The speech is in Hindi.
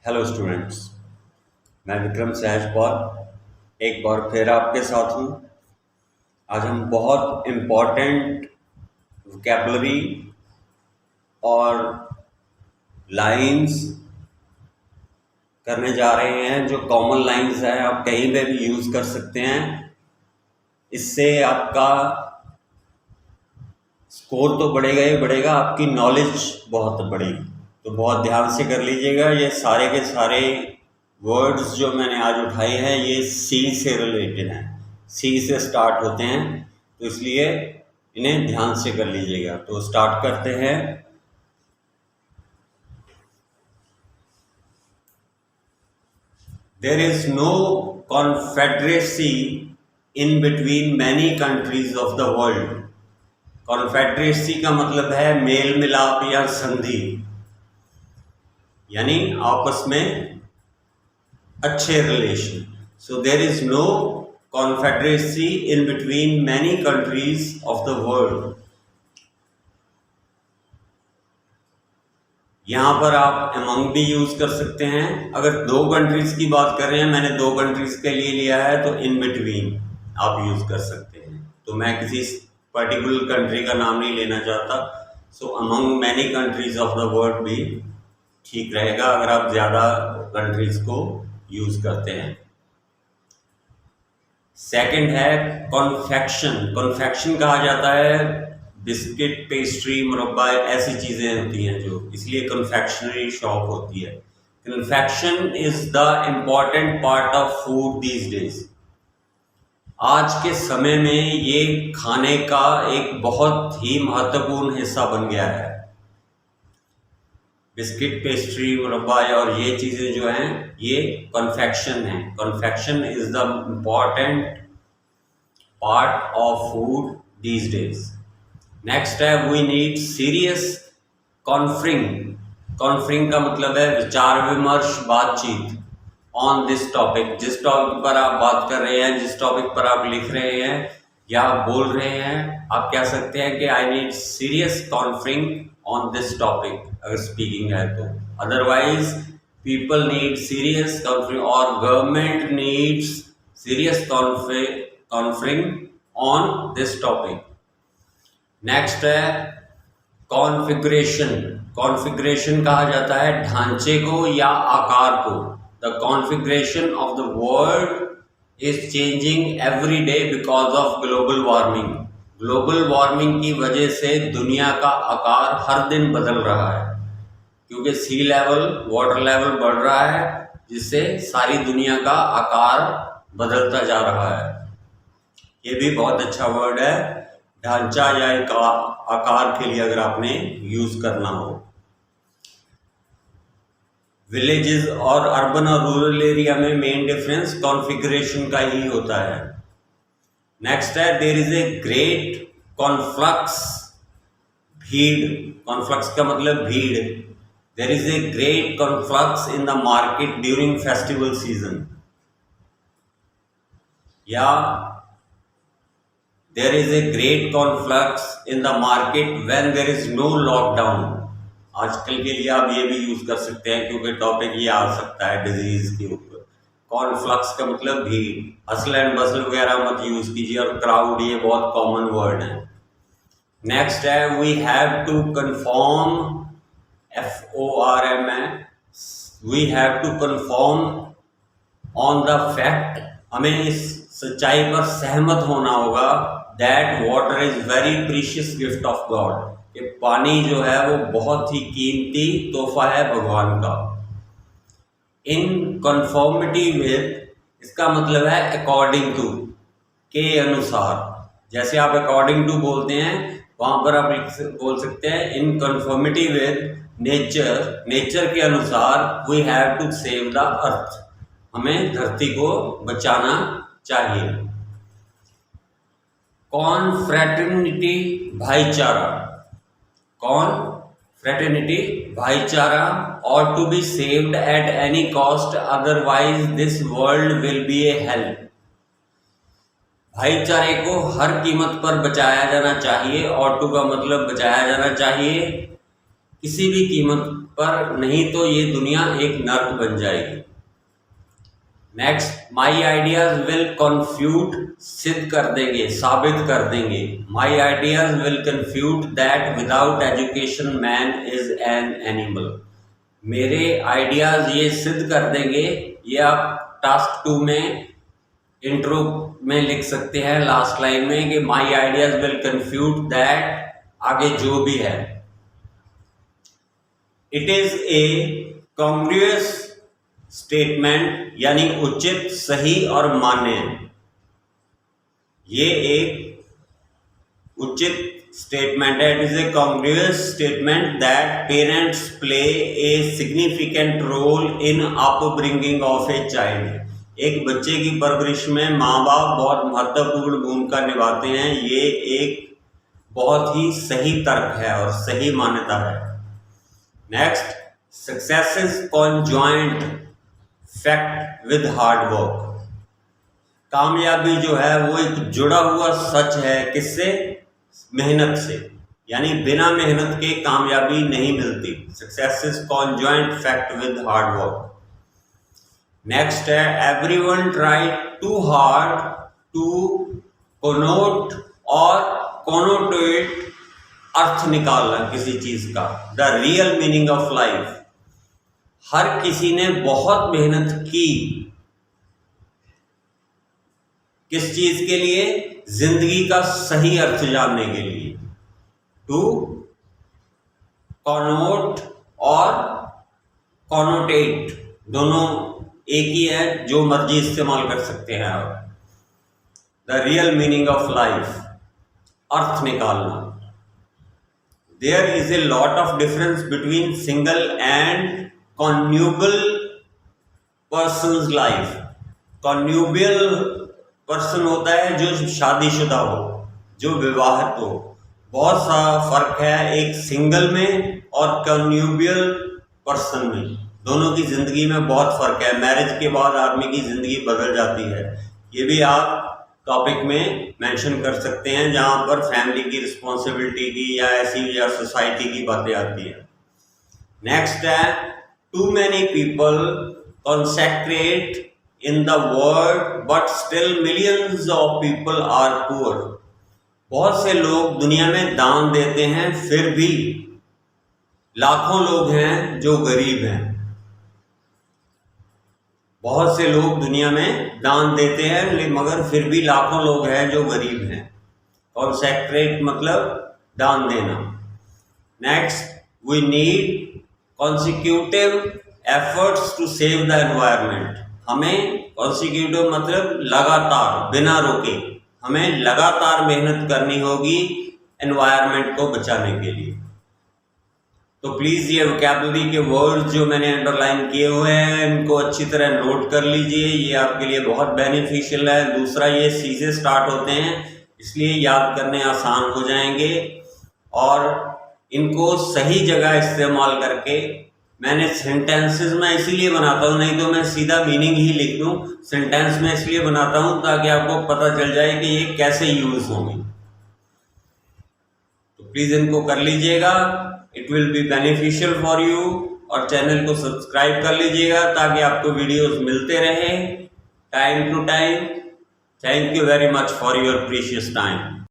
हेलो स्टूडेंट्स, मैं विक्रम सहजपाल एक बार फिर आपके साथ हूँ। आज हम बहुत इम्पोर्टेंट वोकैबुलरी और लाइंस करने जा रहे हैं जो कॉमन लाइंस हैं, आप कहीं पे भी यूज़ कर सकते हैं। इससे आपका स्कोर तो बढ़ेगा ही बढ़ेगा, आपकी नॉलेज बहुत बढ़ेगी। तो बहुत ध्यान से कर लीजिएगा। ये सारे के सारे वर्ड्स जो मैंने आज उठाए हैं ये सी से रिलेटेड हैं, सी से स्टार्ट होते हैं, तो इसलिए इन्हें ध्यान से कर लीजिएगा। तो स्टार्ट करते हैं। There is no confederacy in between many countries of the world. Confederacy का मतलब है मेल मिलाप या संधि, यानी आपस में अच्छे relation. So there is no confederacy in between many countries of the world. यहां पर आप अमंग भी यूज कर सकते हैं। अगर दो कंट्रीज की बात कर रहे हैं, मैंने दो कंट्रीज के लिए लिया है, तो इन बिटवीन आप यूज कर सकते हैं। तो मैं किसी पर्टिकुलर कंट्री का नाम नहीं लेना चाहता, सो among many countries of the world भी ठीक रहेगा अगर आप ज़्यादा कंट्रीज को यूज करते हैं। सेकंड है कॉन्फेक्शन। कॉन्फेक्शन कहा जाता है बिस्किट, पेस्ट्री, मुरब्बा, ऐसी चीज़ें होती हैं जो, इसलिए कन्फेक्शनरी शॉप होती है। Confection is the important part of food these days. आज के समय में ये खाने का एक बहुत ही महत्वपूर्ण हिस्सा बन गया है। बिस्किट, पेस्ट्री, मुरब्बा और ये चीज़ें जो हैं ये कन्फेक्शन है। Confection is the important part of food these days. Next है वी नीड सीरियस कॉन्फ्रिंग। कॉन्फ्रिंग का मतलब है विचार विमर्श, बातचीत ऑन दिस टॉपिक। जिस टॉपिक पर आप बात कर रहे हैं, जिस टॉपिक पर आप लिख रहे हैं या आप बोल रहे हैं, आप कह सकते हैं कि I need serious conferring on this topic, अगर स्पीकिंग है तो। Otherwise people need serious conferring और government needs serious conferring on this topic. Next है कॉन्फ़िगरेशन। कॉन्फ़िगरेशन कहा जाता है ढांचे को या आकार को। The configuration of the world is changing every day because of global warming. Global warming की वजह से दुनिया का आकार हर दिन बदल रहा है, क्योंकि सी लेवल, वाटर लेवल बढ़ रहा है, जिससे सारी दुनिया का आकार बदलता जा रहा है। ये भी बहुत अच्छा वर्ड है, ढांचा या एक आकार के लिए अगर आपने यूज करना हो। विलेजेस और अर्बन और रूरल एरिया में मेन डिफरेंस कॉन्फ़िगरेशन का ही होता है। नेक्स्ट है there is a great conflux. भीड़, कॉन्फ्लक्स का मतलब भीड़। There is a great conflux in the market during festival season, या there is a great conflux in the market when there is no lockdown। आजकल के लिए आप ये भी यूज कर सकते हैं, क्योंकि टॉपिक ये आ सकता है डिजीज के ऊपर। कॉन्फ्लक्स का मतलब भीड़। हसल एंड बसल वगैरह मत यूज कीजिए, और क्राउड ये बहुत कॉमन वर्ड है। नेक्स्ट है we have to confirm, FORM है, we have to confirm on the fact. हमें इस सच्चाई पर सहमत होना होगा that water is very precious gift of God, कि पानी जो है वो बहुत ही कीमती तोहफा है भगवान का। इन कन्फॉर्मिटी विद, इसका मतलब है अकॉर्डिंग टू, के अनुसार। जैसे आप अकॉर्डिंग टू बोलते हैं, वहां पर आप बोल सकते हैं in conformity with nature, nature के अनुसार we have to save the earth, हमें धरती को बचाना चाहिए। कॉन्फ्रेटर्निटी, भाईचारा। कॉन्फ्रेटर्निटी, भाईचारा, और to be saved at any cost, otherwise this world will be a hell. भाईचारे को हर कीमत पर बचाया जाना चाहिए, और टू का मतलब बचाया जाना चाहिए, किसी भी कीमत पर नहीं तो ये दुनिया एक नर्क बन जाएगी। Next, my ideas will confute, सिद्ध कर देंगे, साबित कर देंगे। My ideas will confute that without education man is an animal. मेरे आइडियाज ये सिद्ध कर देंगे, ये आप टास्क 2 में इंट्रो में लिख सकते हैं लास्ट लाइन में कि माई आइडियाज विल कन्फ्यूट दैट, आगे जो भी है। It is a congruous statement, यानी उचित, सही और मान्य। ये एक उचित स्टेटमेंट है। It is a congruous statement that parents play a significant role in upbringing of a child. एक बच्चे की परवरिश में माँ बाप बहुत महत्वपूर्ण भूमिका निभाते हैं। ये एक बहुत ही सही तर्क है और सही मान्यता है। Next, success is conjoint fact with hard work. कामयाबी जो है वो एक जुड़ा हुआ सच है, किससे? मेहनत से, यानी बिना मेहनत के कामयाबी नहीं मिलती। Success is conjoint fact with hard work. Next है, everyone try to hard to connote or connotate, अर्थ निकालना किसी चीज का। The real meaning of life. हर किसी ने बहुत मेहनत की, किस चीज के लिए? जिंदगी का सही अर्थ जानने के लिए। टू कॉनोट और कॉनोटेट दोनों एक ही है, जो मर्जी इस्तेमाल कर सकते हैं आप। The real meaning of life, अर्थ निकालना। There is a lot of difference between single and connubial person's लाइफ। कॉन्यूबल पर्सन होता है जो शादीशुदा हो, जो विवाहित हो। बहुत सा फर्क है एक सिंगल में और कॉन्यूबल पर्सन में। दोनों की जिंदगी में बहुत फर्क है। मैरिज के बाद आदमी की जिंदगी बदल जाती है। ये भी आप टॉपिक में मेंशन कर सकते हैं, जहां पर फैमिली की रिस्पॉन्सिबिलिटी की या ऐसी या सोसाइटी की बातें आती है। नेक्स्ट है, too many people consecrate in the world but still millions of people are poor। बहुत से लोग दुनिया में दान देते हैं, फिर भी लाखों लोग हैं जो गरीब हैं। बहुत से लोग दुनिया में दान देते हैं, मगर फिर भी लाखों लोग हैं जो गरीब हैं। कॉन्सेक्रेट मतलब दान देना। Next, we need consecutive efforts to save the environment. हमें कॉन्सिक्यूटिव मतलब लगातार, बिना रुके, हमें लगातार मेहनत करनी होगी एनवायरनमेंट को बचाने के लिए। तो प्लीज़ ये वोकैबुलरी के वर्ड्स जो मैंने अंडरलाइन किए हुए हैं, इनको अच्छी तरह नोट कर लीजिए। ये आपके लिए बहुत बेनिफिशियल है। दूसरा, ये सी से स्टार्ट होते हैं, इसलिए याद करने आसान हो जाएंगे। और इनको सही जगह इस्तेमाल करके, मैंने सेंटेंसेस में इसीलिए बनाता हूँ, नहीं तो मैं सीधा मीनिंग ही लिख दूँ। सेंटेंस में इसलिए बनाता हूँ ताकि आपको पता चल जाए कि ये कैसे यूज होंगे। तो प्लीज़ इनको कर लीजिएगा, it will be beneficial for you. और चैनल को सब्सक्राइब कर लीजिएगा ताकि आपको वीडियोस मिलते रहे time to time. Thank you very much for your precious time.